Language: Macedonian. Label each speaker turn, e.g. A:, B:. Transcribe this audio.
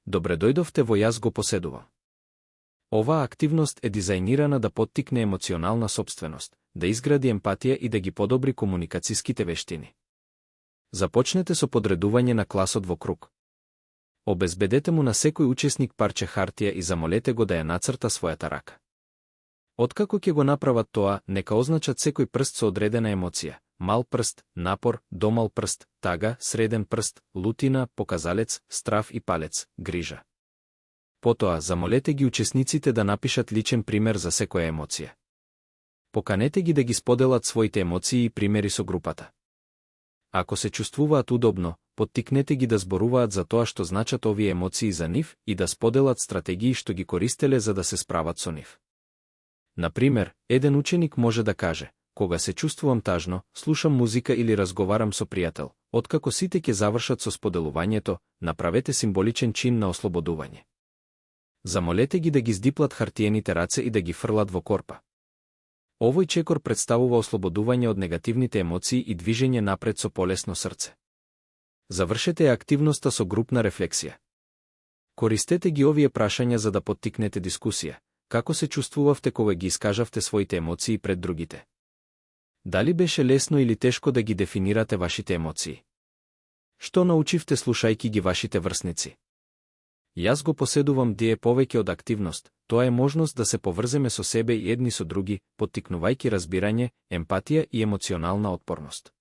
A: Добре дојдовте во Јас го поседувам. Оваа активност е дизајнирана да поттикне емоционална сопственост, да изгради емпатија и да ги подобри комуникацијските вештини. Започнете со подредување на класот во круг. Обезбедете му на секој учесник парче хартија и замолете го да ја нацрта својата рака. Откако ќе го направат тоа, нека означат секој прст со одредена емоција: мал прст, напор, домал прст, тага, среден прст, лутина, показалец, страв и палец, грижа. Потоа, замолете ги учесниците да напишат личен пример за секоја емоција. Поканете ги да ги споделат своите емоции и примери со групата. Ако се чувствуваат удобно, поттикнете ги да зборуваат за тоа што значат овие емоции за нив и да споделат стратегии што ги користеле за да се справат со нив. Например, еден ученик може да каже: кога се чувствувам тажно, слушам музика или разговарам со пријател. Откако сите ќе завршат со споделувањето, направете символичен чин на ослободување. Замолете ги да ги здиплат хартиените раце и да ги фрлат во корпа. Овој чекор представува ослободување од негативните емоции и движење напред со полесно срце. Завршете ја активноста со групна рефлексија. Користете ги овие прашања за да поттикнете дискусија. Како се чувствувавте кога ги искажавте своите емоции пред другите? Дали беше лесно или тешко да ги дефинирате вашите емоции? Што научивте слушајки ги вашите врсници? Јас го поседувам е повеќе од активност, тоа е можност да се поврземе со себе и едни со други, поттикнувајќи разбирање, емпатија и емоционална отпорност.